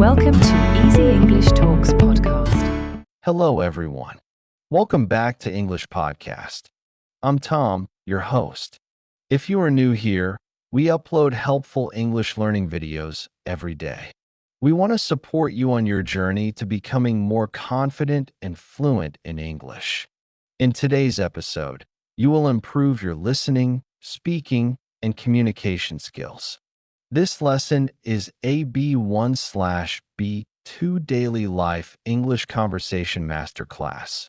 Welcome to Easy English Talks podcast. Hello, everyone. Welcome back to English Podcast. I'm Tom, your host. If you are new here, we upload helpful English learning videos every day. We want to support you on your journey to becoming more confident and fluent in English. In today's episode, you will improve your listening, speaking, and communication skills. This lesson is AB1/B2 Daily Life English Conversation Masterclass.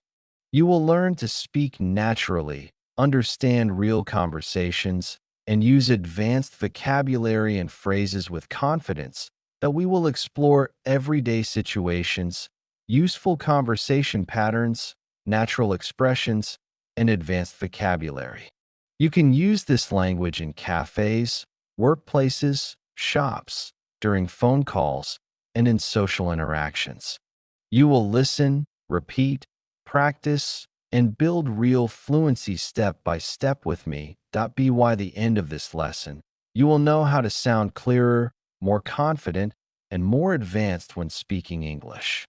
You will learn to speak naturally, understand real conversations, and use advanced vocabulary and phrases with confidence that we will explore everyday situations, useful conversation patterns, natural expressions, and advanced vocabulary. You can use this language in cafes, workplaces, shops, during phone calls, and in social interactions. You will listen, repeat, practice, and build real fluency step by step with me. By the end of this lesson, you will know how to sound clearer, more confident, and more advanced when speaking English.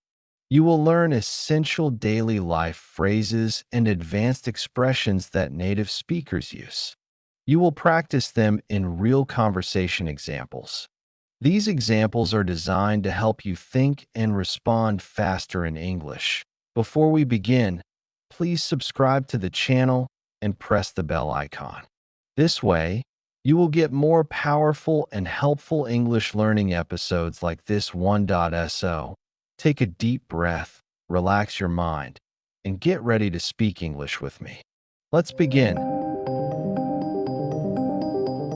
You will learn essential daily life phrases and advanced expressions that native speakers use. You will practice them in real conversation examples. These examples are designed to help you think and respond faster in English. Before we begin, please subscribe to the channel and press the bell icon. This way, you will get more powerful and helpful English learning episodes like this one. So, take a deep breath, relax your mind, and get ready to speak English with me. Let's begin.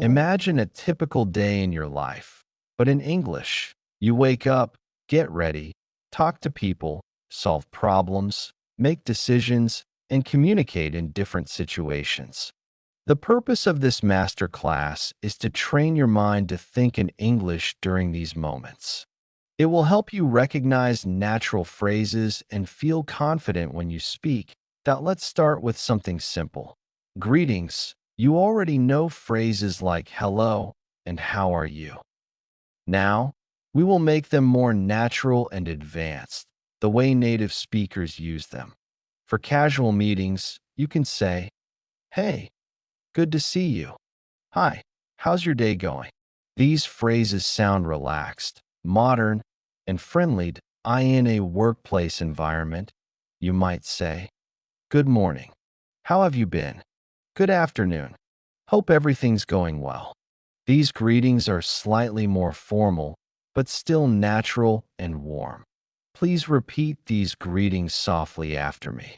Imagine a typical day in your life, but in English. You wake up, get ready, talk to people, solve problems, make decisions, and communicate in different situations. The purpose of this masterclass is to train your mind to think in English during these moments. It will help you recognize natural phrases and feel confident when you speak. Let's start with something simple. Greetings. You already know phrases like hello and how are you. Now, we will make them more natural and advanced, the way native speakers use them. For casual meetings, you can say, "Hey, good to see you. Hi, how's your day going?" These phrases sound relaxed, modern, and friendly. In a workplace environment, you might say, "Good morning. How have you been? Good afternoon. Hope everything's going well." These greetings are slightly more formal, but still natural and warm. Please repeat these greetings softly after me.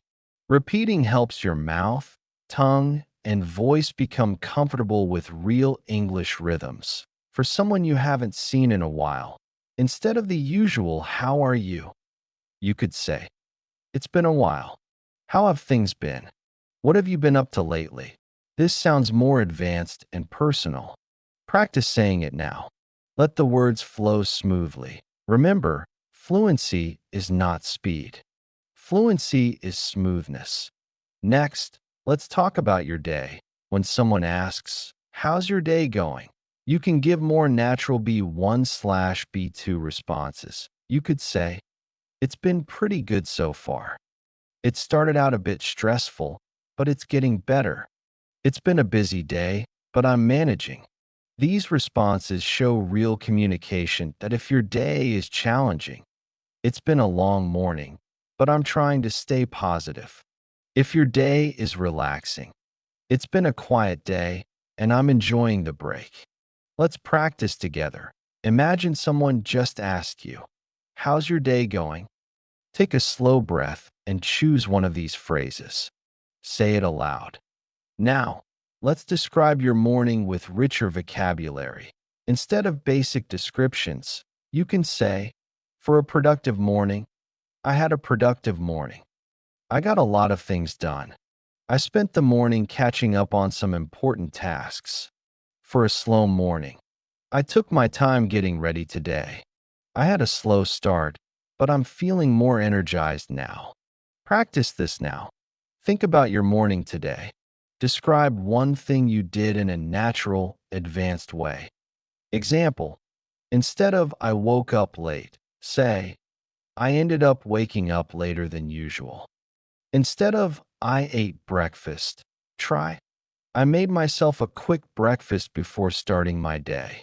Repeating helps your mouth, tongue, and voice become comfortable with real English rhythms. For someone you haven't seen in a while, instead of the usual "How are you?" you could say, "It's been a while. How have things been? What have you been up to lately?" This sounds more advanced and personal. Practice saying it now. Let the words flow smoothly. Remember, fluency is not speed. Fluency is smoothness. Next, let's talk about your day. When someone asks, "How's your day going?" you can give more natural B1/B2 responses. You could say, "It's been pretty good so far. It started out a bit stressful, but it's getting better. It's been a busy day, but I'm managing." These responses show real communication that if your day is challenging, "It's been a long morning, but I'm trying to stay positive." If your day is relaxing, "It's been a quiet day, and I'm enjoying the break." Let's practice together. Imagine someone just asked you, "How's your day going?" Take a slow breath and choose one of these phrases. Say it aloud. Now, let's describe your morning with richer vocabulary. Instead of basic descriptions, you can say, "For a productive morning, I had a productive morning. I got a lot of things done. I spent the morning catching up on some important tasks. For a slow morning, I took my time getting ready today. I had a slow start, but I'm feeling more energized now." Practice this now. Think about your morning today. Describe one thing you did in a natural, advanced way. Example: instead of "I woke up late," Say, I ended up waking up later than usual. Instead of I ate breakfast, try I made myself a quick breakfast before starting my day.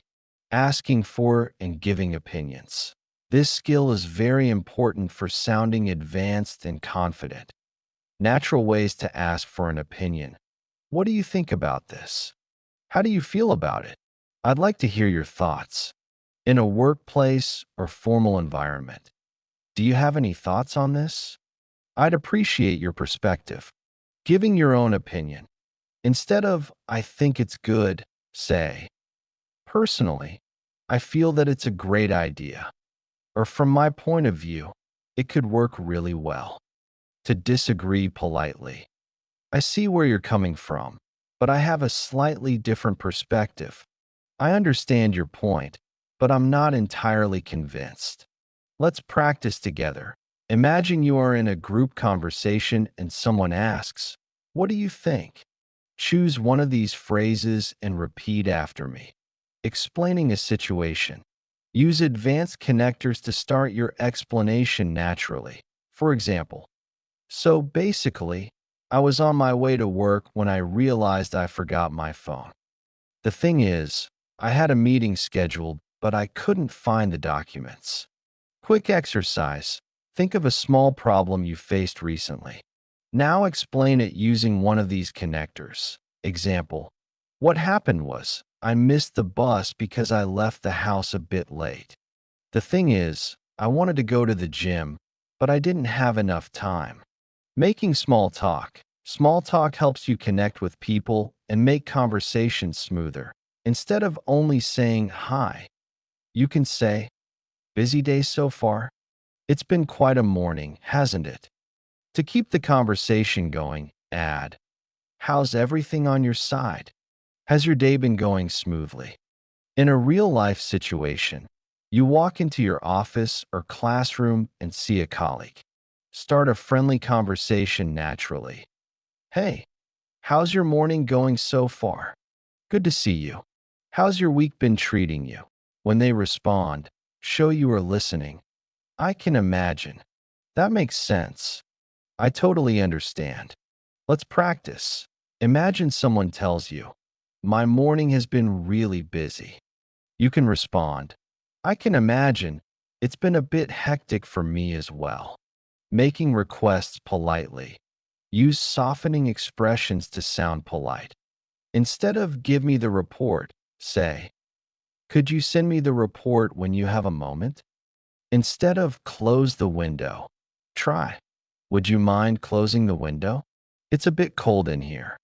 Asking for and giving opinions. This skill is very important for sounding advanced and confident. Natural ways to ask for an opinion. What do you think about this? How do you feel about it? I'd like to hear your thoughts. In a workplace or formal environment, do you have any thoughts on this? I'd appreciate your perspective. Giving your own opinion. Instead of, I think it's good, say, personally, I feel that it's a great idea. Or from my point of view, it could work really well. To disagree politely. I see where you're coming from, but I have a slightly different perspective. I understand your point, but I'm not entirely convinced. Let's practice together. Imagine you are in a group conversation and someone asks, what do you think? Choose one of these phrases and repeat after me. Explaining a situation. Use advanced connectors to start your explanation naturally. For example, so basically, I was on my way to work when I realized I forgot my phone. The thing is, I had a meeting scheduled, but I couldn't find the documents. Quick exercise. Think of a small problem you faced recently. Now explain it using one of these connectors. Example, what happened was, I missed the bus because I left the house a bit late. The thing is, I wanted to go to the gym, but I didn't have enough time. Making small talk. Small talk helps you connect with people and make conversations smoother. Instead of only saying hi, you can say, busy day so far? It's been quite a morning, hasn't it? To keep the conversation going, add, how's everything on your side? Has your day been going smoothly? In a real-life situation, you walk into your office or classroom and see a colleague. Start a friendly conversation naturally. Hey, how's your morning going so far? Good to see you. How's your week been treating you? When they respond, show you are listening. I can imagine. That makes sense. I totally understand. Let's practice. Imagine someone tells you, my morning has been really busy. You can respond, I can imagine. It's been a bit hectic for me as well. Making requests politely. Use softening expressions to sound polite. Instead of give me the report, say, could you send me the report when you have a moment? Instead of close the window, try, would you mind closing the window? It's a bit cold in here.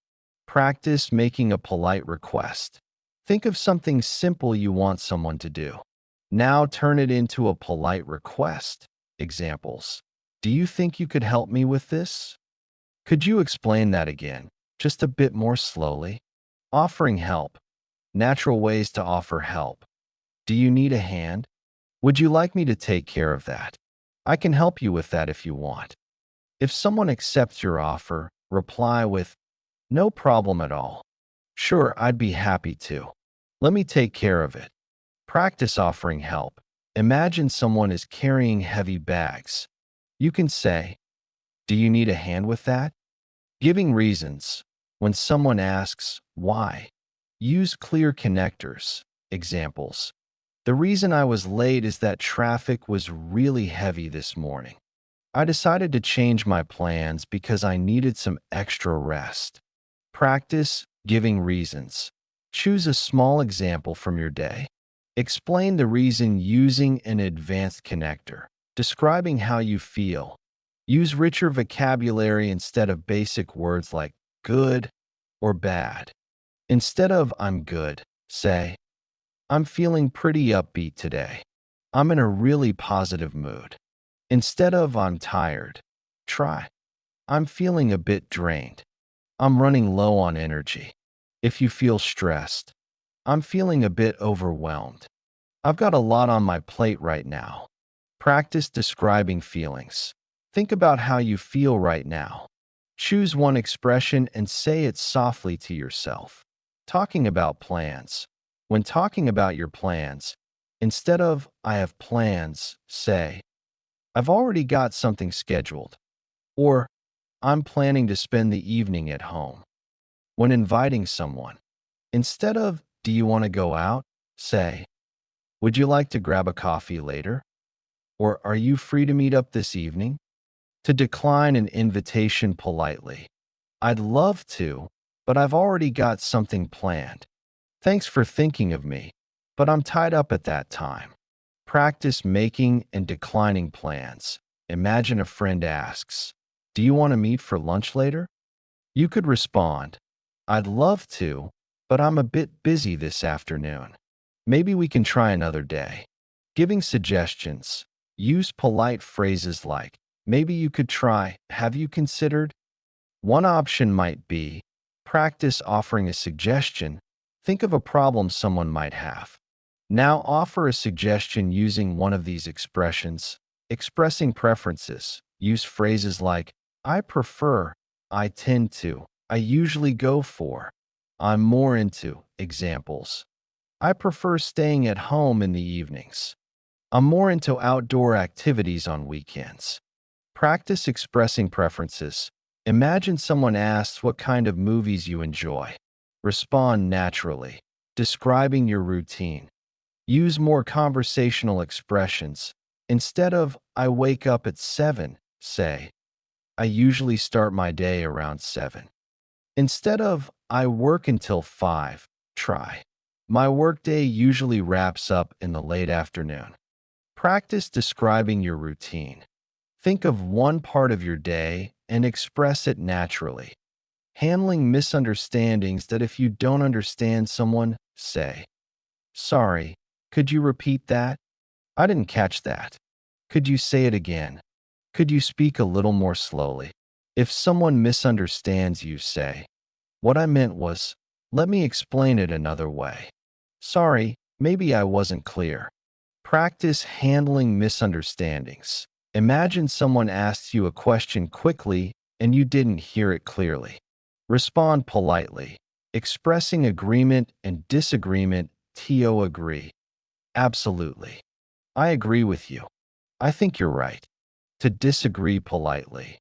Practice making a polite request. Think of something simple you want someone to do. Now turn it into a polite request. Examples. Do you think you could help me with this? Could you explain that again, just a bit more slowly? Offering help. Natural ways to offer help. Do you need a hand? Would you like me to take care of that? I can help you with that if you want. If someone accepts your offer, reply with, no problem at all. Sure, I'd be happy to. Let me take care of it. Practice offering help. Imagine someone is carrying heavy bags. You can say, do you need a hand with that? Giving reasons. When someone asks, why? Use clear connectors. Examples. The reason I was late is that traffic was really heavy this morning. I decided to change my plans because I needed some extra rest. Practice giving reasons. Choose a small example from your day. Explain the reason using an advanced connector. Describing how you feel. Use richer vocabulary instead of basic words like good or bad. Instead of I'm good, say, I'm feeling pretty upbeat today. I'm in a really positive mood. Instead of I'm tired, try, I'm feeling a bit drained. I'm running low on energy. If you feel stressed, I'm feeling a bit overwhelmed. I've got a lot on my plate right now. Practice describing feelings. Think about how you feel right now. Choose one expression and say it softly to yourself. Talking about plans. When talking about your plans, Instead of, I have plans, say, I've already got something scheduled. Or, I'm planning to spend the evening at home. When inviting someone, instead of, do you want to go out? Say, would you like to grab a coffee later? Or are you free to meet up this evening? To decline an invitation politely. I'd love to, but I've already got something planned. Thanks for thinking of me, but I'm tied up at that time. Practice making and declining plans. Imagine a friend asks, do you want to meet for lunch later? You could respond, I'd love to, but I'm a bit busy this afternoon. Maybe we can try another day. Giving suggestions. Use polite phrases like, maybe you could try, have you considered? One option might be, practice offering a suggestion. Think of a problem someone might have. Now offer a suggestion using one of these expressions. Expressing preferences. Use phrases like, I prefer, I tend to, I usually go for, I'm more into. Examples. I prefer staying at home in the evenings. I'm more into outdoor activities on weekends. Practice expressing preferences. Imagine someone asks what kind of movies you enjoy. Respond naturally, describing your routine. Use more conversational expressions. Instead of, I wake up at 7, say, I usually start my day around 7. Instead of, I work until 5, try, my workday usually wraps up in the late afternoon. Practice describing your routine. Think of one part of your day and express it naturally. Handling misunderstandings. That if you don't understand someone, say, sorry, could you repeat that? I didn't catch that. Could you say it again? Could you speak a little more slowly? If someone misunderstands you, say, what I meant was, let me explain it another way. Sorry, maybe I wasn't clear. Practice handling misunderstandings. Imagine someone asks you a question quickly and you didn't hear it clearly. Respond politely, expressing agreement and disagreement. To agree. Absolutely. I agree with you. I think you're right. To disagree politely.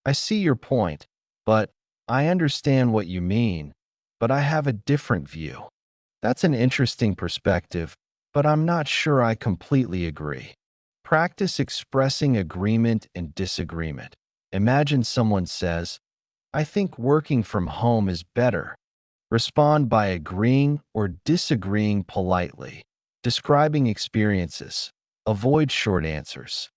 I see your point, but I understand what you mean, but I have a different view. That's an interesting perspective, but I'm not sure I completely agree. Practice expressing agreement and disagreement. Imagine someone says, I think working from home is better. Respond by agreeing or disagreeing politely. Describing experiences. Avoid short answers.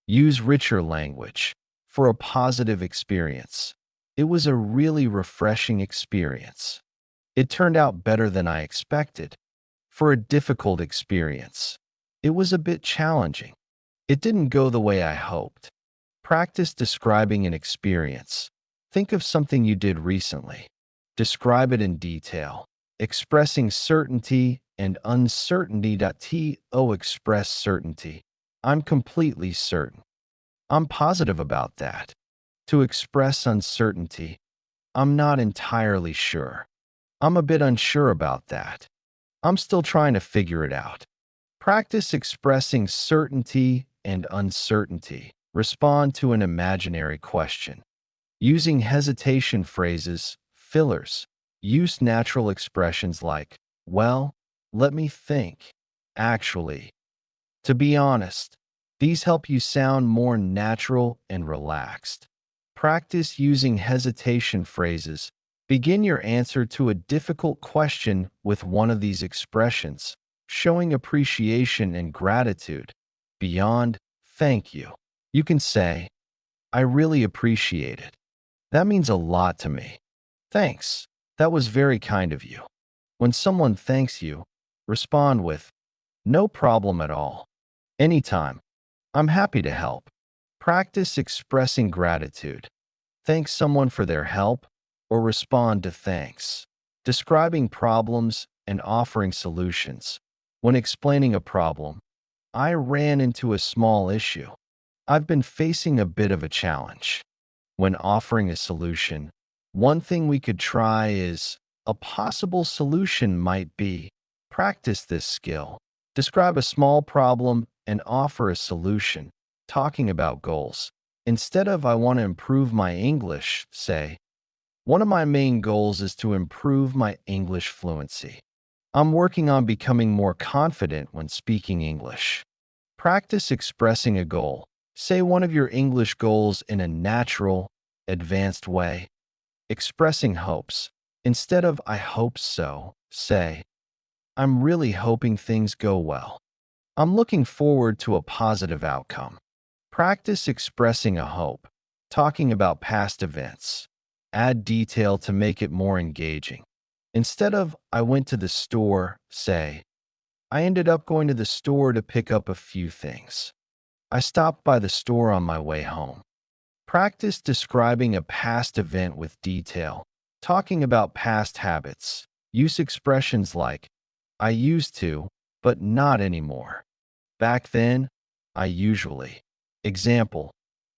Use richer language. For a positive experience. It was a really refreshing experience. It turned out better than I expected. For a difficult experience. It was a bit challenging. It didn't go the way I hoped. Practice describing an experience. Think of something you did recently. Describe it in detail. Expressing certainty and uncertainty. To express certainty. I'm completely certain. I'm positive about that. To express uncertainty. I'm not entirely sure. I'm a bit unsure about that. I'm still trying to figure it out. Practice expressing certainty and uncertainty. Respond to an imaginary question. Using hesitation phrases, fillers. Use natural expressions like, well, let me think. Actually. To be honest. These help you sound more natural and relaxed. Practice using hesitation phrases. Begin your answer to a difficult question with one of these expressions, showing appreciation and gratitude. Beyond, thank you. You can say, I really appreciate it. That means a lot to me. Thanks. That was very kind of you. When someone thanks you, respond with, no problem at all. Anytime. I'm happy to help. Practice expressing gratitude. Thank someone for their help or respond to thanks. Describing problems and offering solutions. When explaining a problem, I ran into a small issue. I've been facing a bit of a challenge. When offering a solution, one thing we could try is, a possible solution might be, practice this skill. Describe a small problem and offer a solution, talking about goals. Instead of I want to improve my English, say, one of my main goals is to improve my English fluency. I'm working on becoming more confident when speaking English. Practice expressing a goal. Say one of your English goals in a natural, advanced way. Expressing hopes. Instead of I hope so, say, I'm really hoping things go well. I'm looking forward to a positive outcome. Practice expressing a hope. Talking about past events. Add detail to make it more engaging. Instead of I went to the store, say, I ended up going to the store to pick up a few things. I stopped by the store on my way home. Practice describing a past event with detail. Talking about past habits. Use expressions like, I used to, but not anymore. Back then, I usually. Example,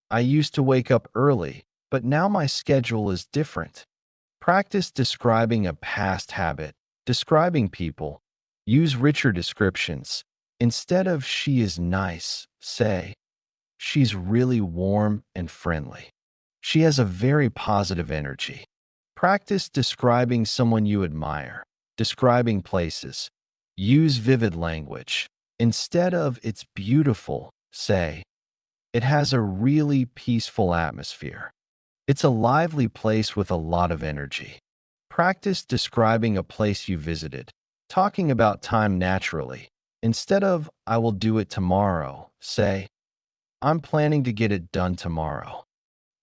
I used to wake up early, but now my schedule is different. Practice describing a past habit. Describing people. Use richer descriptions. Instead of she is nice, say, she's really warm and friendly. She has a very positive energy. Practice describing someone you admire. Describing places. Use vivid language. Instead of it's beautiful, say, it has a really peaceful atmosphere. It's a lively place with a lot of energy. Practice describing a place you visited. Talking about time naturally. Instead of I will do it tomorrow, say, I'm planning to get it done tomorrow.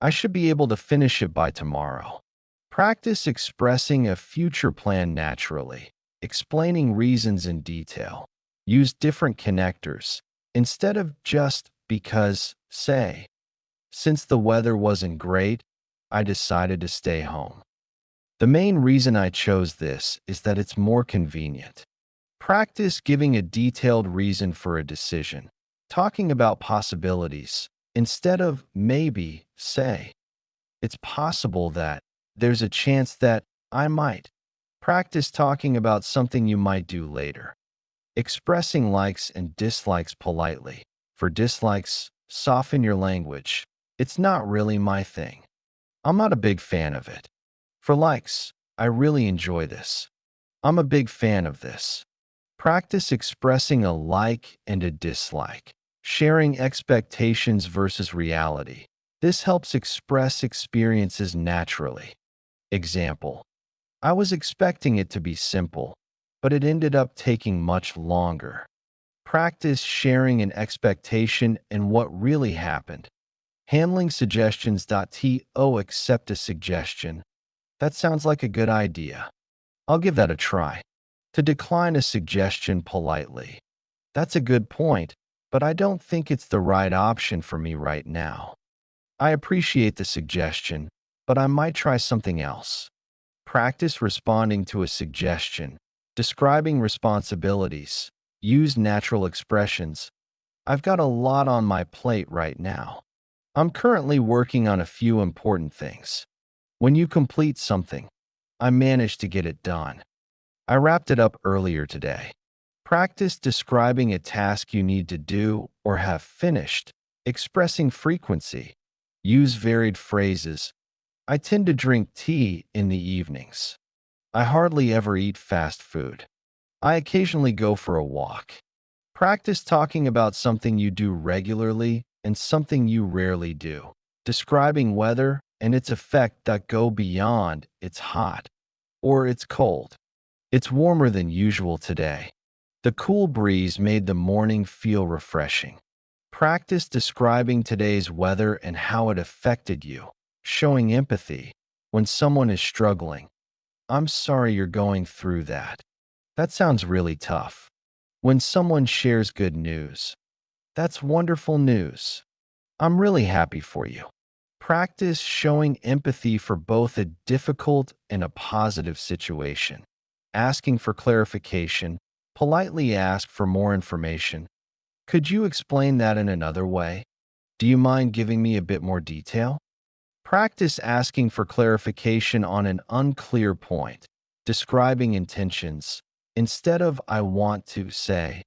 I should be able to finish it by tomorrow. Practice expressing a future plan naturally. Explaining reasons in detail. Use different connectors. Instead of just because, say, since the weather wasn't great, I decided to stay home. The main reason I chose this is that it's more convenient. Practice giving a detailed reason for a decision. Talking about possibilities. Instead of maybe, say, it's possible that, there's a chance that, I might. Practice talking about something you might do later. Expressing likes and dislikes politely. For dislikes, soften your language. It's not really my thing. I'm not a big fan of it. For likes, I really enjoy this. I'm a big fan of this. Practice expressing a like and a dislike. Sharing expectations versus reality. This helps express experiences naturally. Example, I was expecting it to be simple, but it ended up taking much longer. Practice sharing an expectation and what really happened. Handling suggestions. Accept a suggestion. That sounds like a good idea. I'll give that a try. To decline a suggestion politely. That's a good point, but I don't think it's the right option for me right now. I appreciate the suggestion, but I might try something else. Practice responding to a suggestion. Describing responsibilities. Use natural expressions. I've got a lot on my plate right now. I'm currently working on a few important things. When you complete something, I managed to get it done. I wrapped it up earlier today. Practice describing a task you need to do or have finished. Expressing frequency. Use varied phrases. I tend to drink tea in the evenings. I hardly ever eat fast food. I occasionally go for a walk. Practice talking about something you do regularly and something you rarely do. Describing weather and its effect that go beyond it's hot or it's cold. It's warmer than usual today. The cool breeze made the morning feel refreshing. Practice describing today's weather and how it affected you. Showing empathy. When someone is struggling, I'm sorry you're going through that. That sounds really tough. When someone shares good news, that's wonderful news. I'm really happy for you. Practice showing empathy for both a difficult and a positive situation. Asking for clarification. Politely ask for more information. Could you explain that in another way? Do you mind giving me a bit more detail? Practice asking for clarification on an unclear point. Describing intentions. Instead of I want to say,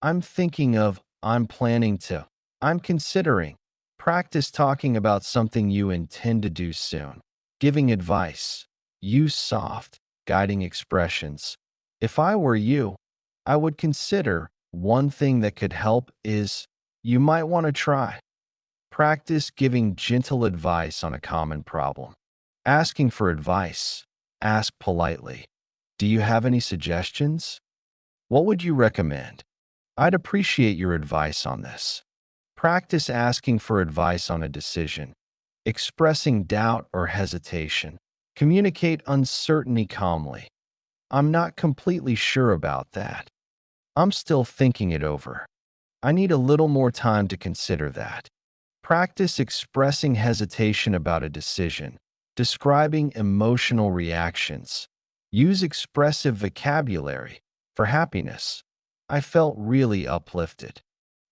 I'm thinking of, I'm planning to, I'm considering. Practice talking about something you intend to do soon. Giving advice. Use soft, guiding expressions. If I were you, I would consider one thing that could help is you might want to try. Practice giving gentle advice on a common problem. Asking for advice. Ask politely. Do you have any suggestions? What would you recommend? I'd appreciate your advice on this. Practice asking for advice on a decision. Expressing doubt or hesitation. Communicate uncertainty calmly. I'm not completely sure about that. I'm still thinking it over. I need a little more time to consider that. Practice expressing hesitation about a decision. Describing emotional reactions. Use expressive vocabulary. For happiness, I felt really uplifted.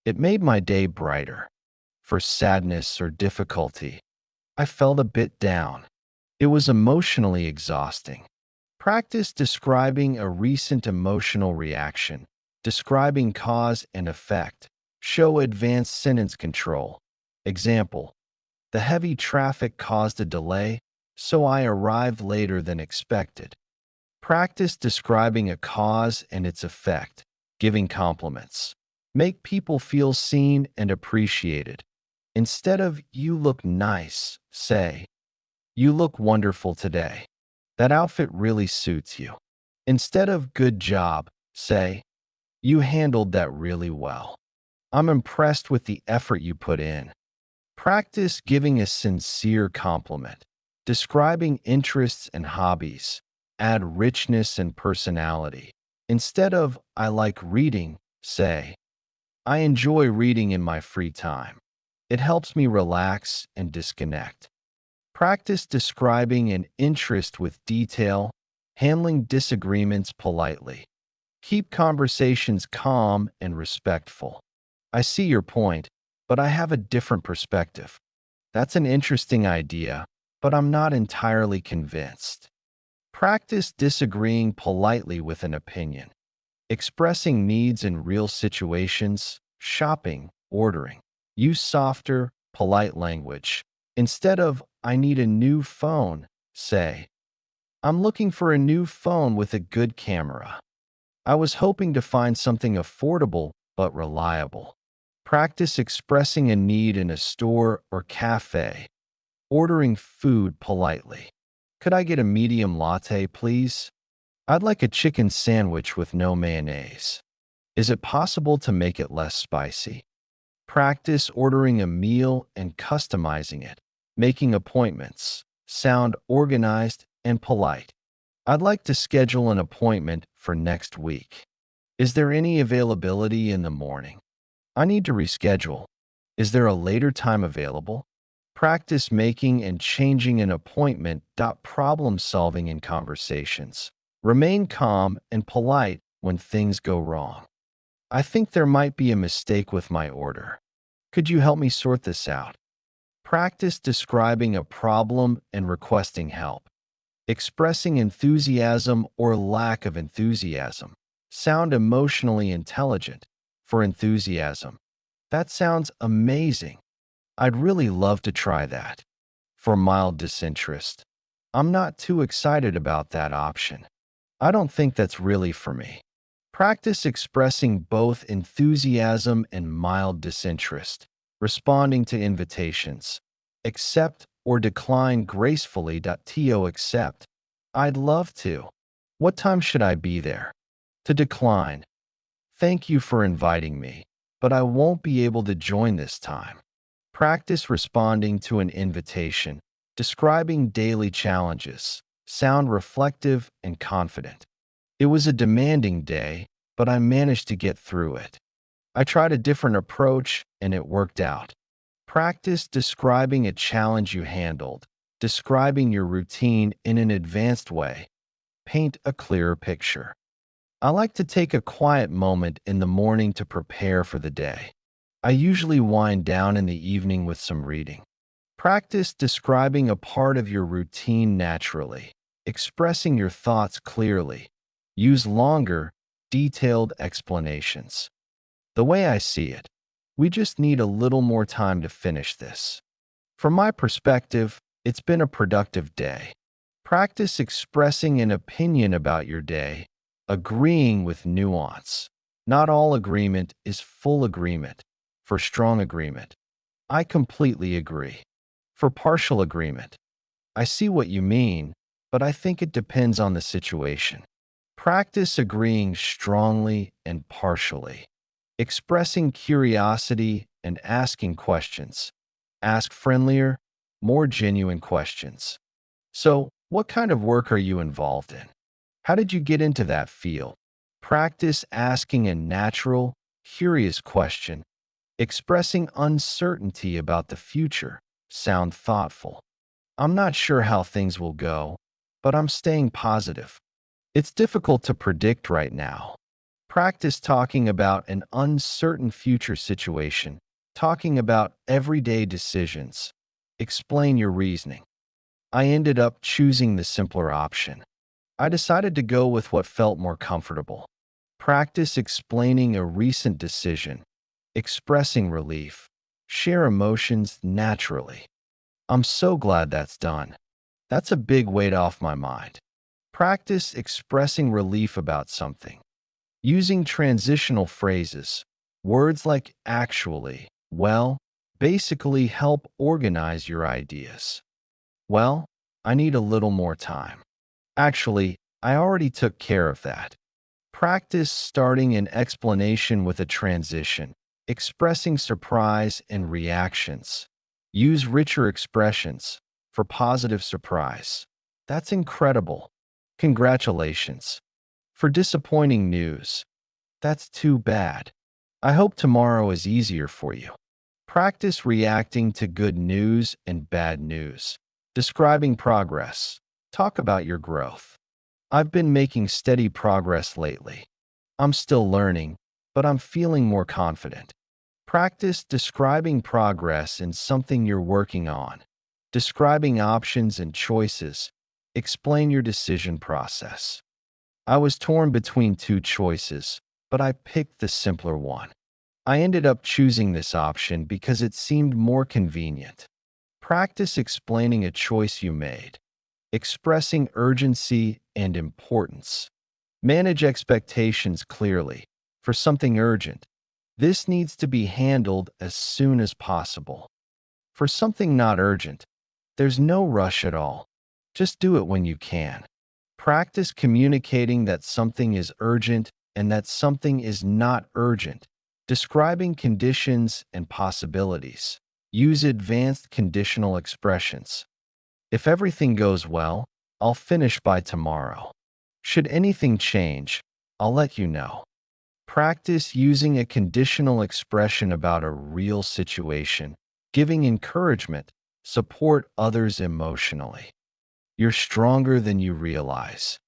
It made my day brighter. For sadness or difficulty, I felt a bit down. It was emotionally exhausting. Practice describing a recent emotional reaction. Describing cause and effect. Show advanced sentence control. Example: the heavy traffic caused a delay, so I arrived later than expected. Practice describing a cause and its effect. Giving compliments. Make people feel seen and appreciated. Instead of, you look nice, say, you look wonderful today. That outfit really suits you. Instead of, good job, say, you handled that really well. I'm impressed with the effort you put in. Practice giving a sincere compliment. Describing interests and hobbies. Add richness and personality. Instead of, I like reading, say, I enjoy reading in my free time. It helps me relax and disconnect. Practice describing an interest with detail. Handling disagreements politely. Keep conversations calm and respectful. I see your point, but I have a different perspective. That's an interesting idea, but I'm not entirely convinced. Practice disagreeing politely with an opinion. Expressing needs in real situations. Shopping, ordering. Use softer, polite language. Instead of, I need a new phone, say, I'm looking for a new phone with a good camera. I was hoping to find something affordable but reliable. Practice expressing a need in a store or cafe. Ordering food politely. Could I get a medium latte, please? I'd like a chicken sandwich with no mayonnaise. Is it possible to make it less spicy? Practice ordering a meal and customizing it. Making appointments. Sound organized and polite. I'd like to schedule an appointment for next week. Is there any availability in the morning? I need to reschedule. Is there a later time available? Practice making and changing an appointment. Problem solving in conversations. Remain calm and polite when things go wrong. I think there might be a mistake with my order. Could you help me sort this out? Practice describing a problem and requesting help. Expressing enthusiasm or lack of enthusiasm. Sound emotionally intelligent. For enthusiasm. That sounds amazing. I'd really love to try that. For mild disinterest. I'm not too excited about that option. I don't think that's really for me. Practice expressing both enthusiasm and mild disinterest. Responding to invitations. Accept or decline gracefully. To accept. I'd love to. What time should I be there? To decline. Thank you for inviting me, but I won't be able to join this time. Practice responding to an invitation. Describing daily challenges. Sound reflective and confident. It was a demanding day, but I managed to get through it. I tried a different approach and it worked out. Practice describing a challenge you handled. Describing your routine in an advanced way. Paint a clearer picture. I like to take a quiet moment in the morning to prepare for the day. I usually wind down in the evening with some reading. Practice describing a part of your routine naturally. Expressing your thoughts clearly. Use longer, detailed explanations. The way I see it, we just need a little more time to finish this. From my perspective, it's been a productive day. Practice expressing an opinion about your day, agreeing with nuance. Not all agreement is full agreement. For strong agreement, I completely agree. For partial agreement, I see what you mean, but I think it depends on the situation. Practice agreeing strongly and partially. Expressing curiosity and asking questions. Ask friendlier, more genuine questions. So, what kind of work are you involved in? How did you get into that field? Practice asking a natural, curious question. Expressing uncertainty about the future. Sound thoughtful. I'm not sure how things will go, but I'm staying positive. It's difficult to predict right now. Practice talking about an uncertain future situation, talking about everyday decisions. Explain your reasoning. I ended up choosing the simpler option. I decided to go with what felt more comfortable. Practice explaining a recent decision, expressing relief, share emotions naturally. I'm so glad that's done. That's a big weight off my mind. Practice expressing relief about something. Using transitional phrases, words like actually, well, basically help organize your ideas. Well, I need a little more time. Actually, I already took care of that. Practice starting an explanation with a transition, expressing surprise and reactions. Use richer expressions for positive surprise. That's incredible. Congratulations. For disappointing news, that's too bad. I hope tomorrow is easier for you. Practice reacting to good news and bad news. Describing progress. Talk about your growth. I've been making steady progress lately. I'm still learning, but I'm feeling more confident. Practice describing progress in something you're working on. Describing options and choices. Explain your decision process. I was torn between two choices, but I picked the simpler one. I ended up choosing this option because it seemed more convenient. Practice explaining a choice you made. Expressing urgency and importance. Manage expectations clearly. For something urgent, this needs to be handled as soon as possible. For something not urgent, there's no rush at all. Just do it when you can. Practice communicating that something is urgent and that something is not urgent. Describing conditions and possibilities. Use advanced conditional expressions. If everything goes well, I'll finish by tomorrow. Should anything change, I'll let you know. Practice using a conditional expression about a real situation, giving encouragement, support others emotionally. You're stronger than you realize.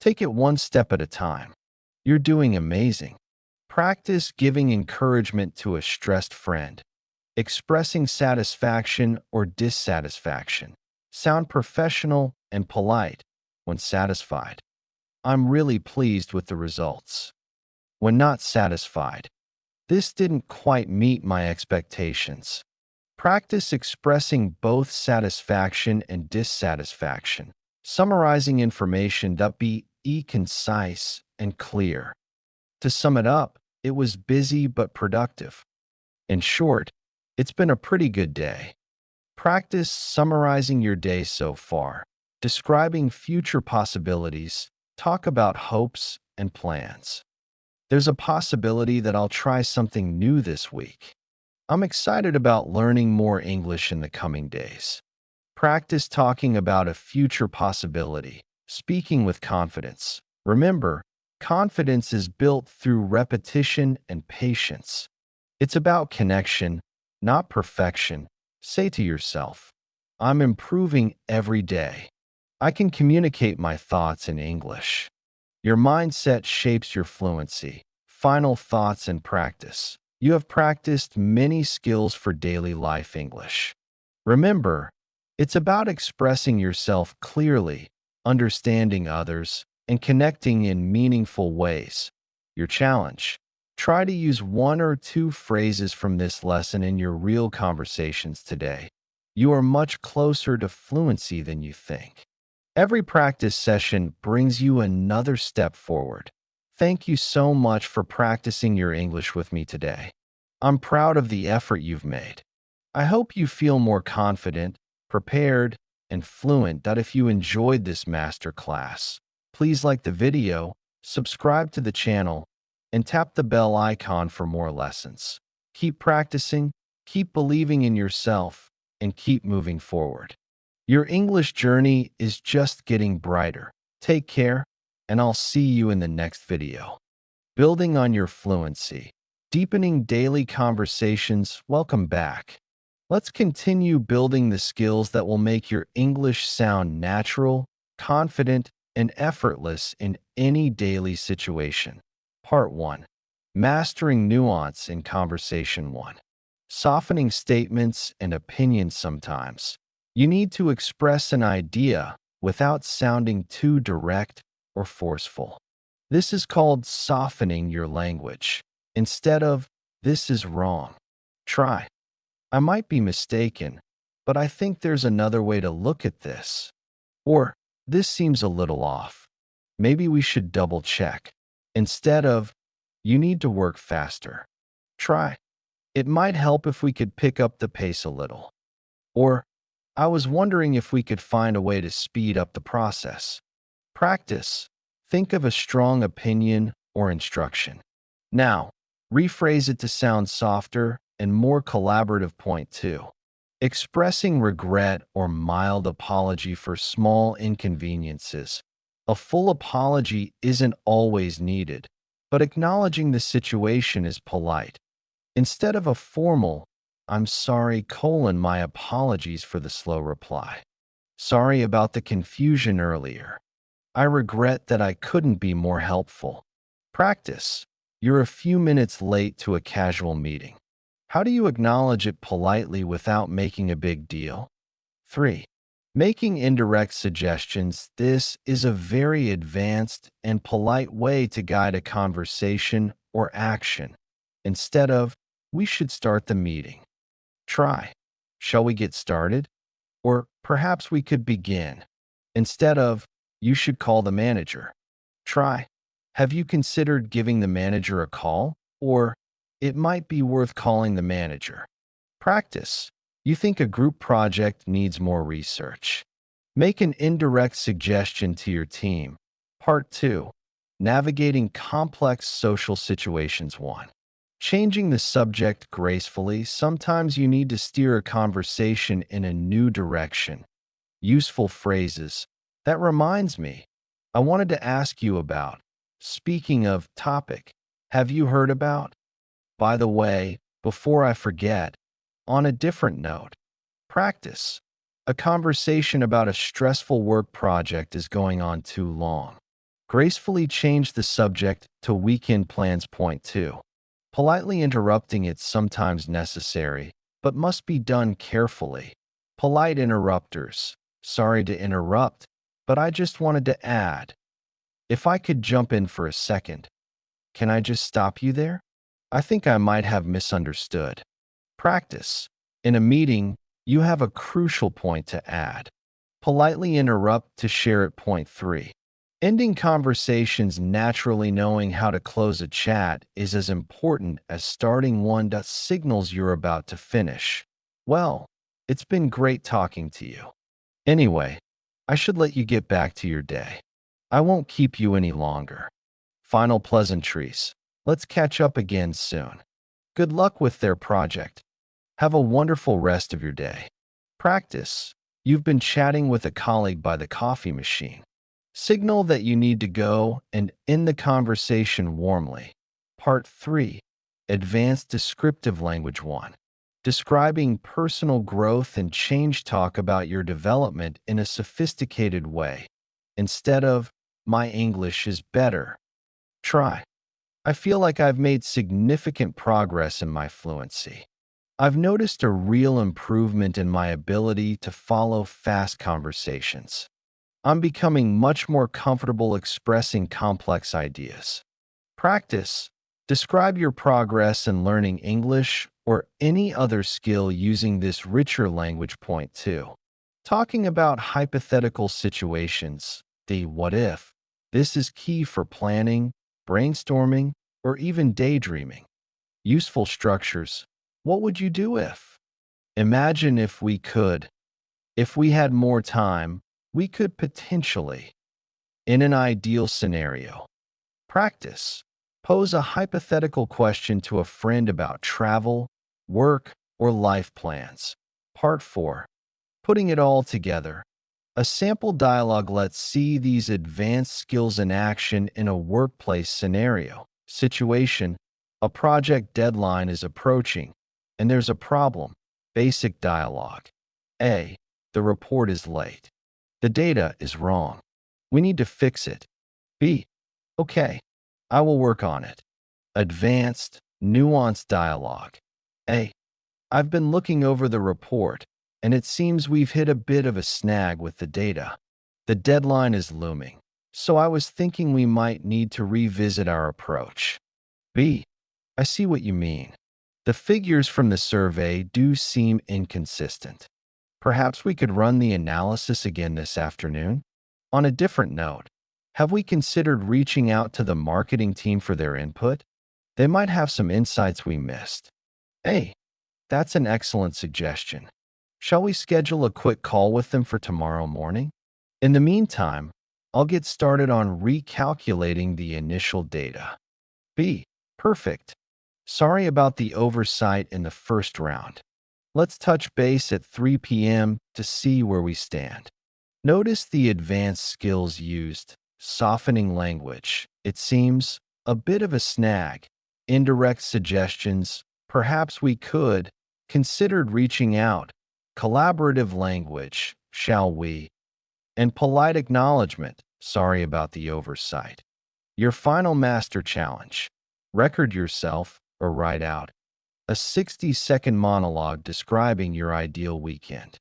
Take it one step at a time. You're doing amazing. Practice giving encouragement to a stressed friend. Expressing satisfaction or dissatisfaction. Sound professional and polite when satisfied. I'm really pleased with the results. When not satisfied, this didn't quite meet my expectations. Practice expressing both satisfaction and dissatisfaction. Summarizing information that be concise and clear. To sum it up, it was busy but productive. In short, it's been a pretty good day. Practice summarizing your day so far, describing future possibilities, talk about hopes and plans. There's a possibility that I'll try something new this week. I'm excited about learning more English in the coming days. Practice talking about a future possibility, speaking with confidence. Remember, confidence is built through repetition and patience. It's about connection, not perfection. Say to yourself, I'm improving every day. I can communicate my thoughts in English. Your mindset shapes your fluency. Final thoughts and practice. You have practiced many skills for daily life English. Remember, it's about expressing yourself clearly, understanding others, and connecting in meaningful ways. Your challenge: Try to use one or two phrases from this lesson in your real conversations today. You are much closer to fluency than you think. Every practice session brings you another step forward. Thank you so much for practicing your English with me today. I'm proud of the effort you've made. I hope you feel more confident, prepared, and fluent. That if you enjoyed this masterclass, please like the video, subscribe to the channel, and tap the bell icon for more lessons. Keep practicing, keep believing in yourself, and keep moving forward. Your English journey is just getting brighter. Take care, and I'll see you in the next video. Building on your fluency, deepening daily conversations. Welcome back. Let's continue building the skills that will make your English sound natural, confident, and effortless in any daily situation. Part 1. Mastering nuance in conversation 1. Softening statements and opinions. Sometimes you need to express an idea without sounding too direct or forceful. This is called softening your language. Instead of, "This is wrong," try, "I might be mistaken, but I think there's another way to look at this." Or, "This seems a little off. Maybe we should double check." Instead of, "You need to work faster," try, "It might help if we could pick up the pace a little." Or, "I was wondering if we could find a way to speed up the process." Practice. Think of a strong opinion or instruction. Now, rephrase it to sound softer and more collaborative. Point 2. Expressing regret or mild apology for small inconveniences. A full apology isn't always needed, but acknowledging the situation is polite. Instead of a formal, "I'm sorry, my apologies for the slow reply. Sorry about the confusion earlier. I regret that I couldn't be more helpful." Practice. You're a few minutes late to a casual meeting. How do you acknowledge it politely without making a big deal? 3. Making indirect suggestions. This is a very advanced and polite way to guide a conversation or action. Instead of, "We should start the meeting," try, "Shall we get started?" Or, "Perhaps we could begin." Instead of, "You should call the manager," try, "Have you considered giving the manager a call?" Or, "It might be worth calling the manager." Practice. You think a group project needs more research. Make an indirect suggestion to your team. Part 2. Navigating complex social situations. 1. Changing the subject gracefully. Sometimes you need to steer a conversation in a new direction. Useful phrases. "That reminds me, I wanted to ask you about." Speaking of topic, "Have you heard about?" By the way, before I forget, on a different note. Practice. A conversation about a stressful work project is going on too long. Gracefully change the subject to weekend plans. Point 2. Politely interrupting. It's sometimes necessary, but must be done carefully. Polite interrupters. "Sorry to interrupt, but I just wanted to add, if I could jump in for a second. Can I just stop you there? I think I might have misunderstood." Practice. In a meeting, you have a crucial point to add. Politely interrupt to share it. Point 3. Ending conversations naturally. Knowing how to close a chat is as important as starting one. That signals you're about to finish. "Well, it's been great talking to you. Anyway, I should let you get back to your day. I won't keep you any longer." Final pleasantries. Let's catch up again soon. Good luck with their project. Have a wonderful rest of your day. Practice. You've been chatting with a colleague by the coffee machine. Signal that you need to go and end the conversation warmly. Part 3. Advanced descriptive language. 1. Describing personal growth and change. Talk about your development in a sophisticated way. Instead of, "My English is better," try, "I feel like I've made significant progress in my fluency. I've noticed a real improvement in my ability to follow fast conversations. I'm becoming much more comfortable expressing complex ideas." Practice. Describe your progress in learning English or any other skill using this richer language. Point 2. Talking about hypothetical situations, the what if. This is key for planning, brainstorming, or even daydreaming. Useful structures. What would you do if? Imagine if we could. If we had more time, we could potentially. In an ideal scenario. Practice. Pose a hypothetical question to a friend about travel, work, or life plans. Part 4. Putting it all together. A sample dialogue lets see these advanced skills in action in a workplace scenario. Situation. A project deadline is approaching, and there's a problem. Basic dialogue. A. The report is late. The data is wrong. We need to fix it. B. Okay, I will work on it. Advanced, nuanced dialogue. A. I've been looking over the report, and it seems we've hit a bit of a snag with the data. The deadline is looming, so I was thinking we might need to revisit our approach. B. I see what you mean. The figures from the survey do seem inconsistent. Perhaps we could run the analysis again this afternoon? On a different note, have we considered reaching out to the marketing team for their input? They might have some insights we missed. Hey, that's an excellent suggestion. Shall we schedule a quick call with them for tomorrow morning? In the meantime, I'll get started on recalculating the initial data. B. Perfect. Sorry about the oversight in the first round. Let's touch base at 3 p.m. to see where we stand. Notice the advanced skills used. Softening language. It seems a bit of a snag. Indirect suggestions. Perhaps we could. Considered reaching out. Collaborative language. Shall we? And polite acknowledgement. Sorry about the oversight. Your final master challenge. Record yourself or write out a 60-second monologue describing your ideal weekend.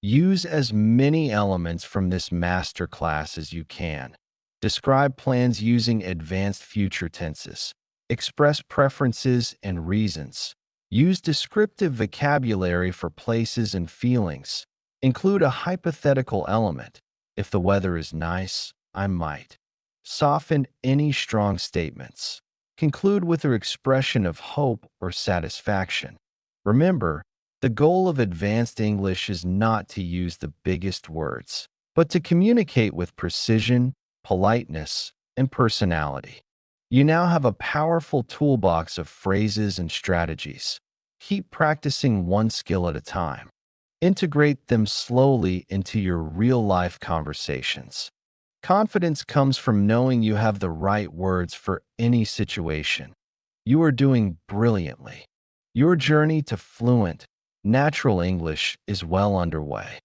Use as many elements from this masterclass as you can. Describe plans using advanced future tenses. Express preferences and reasons. Use descriptive vocabulary for places and feelings. Include a hypothetical element. If the weather is nice, I might. Soften any strong statements. Conclude with an expression of hope or satisfaction. Remember, the goal of advanced English is not to use the biggest words, but to communicate with precision, politeness, and personality. You now have a powerful toolbox of phrases and strategies. Keep practicing one skill at a time. Integrate them slowly into your real-life conversations. Confidence comes from knowing you have the right words for any situation. You are doing brilliantly. Your journey to fluent, natural English is well underway.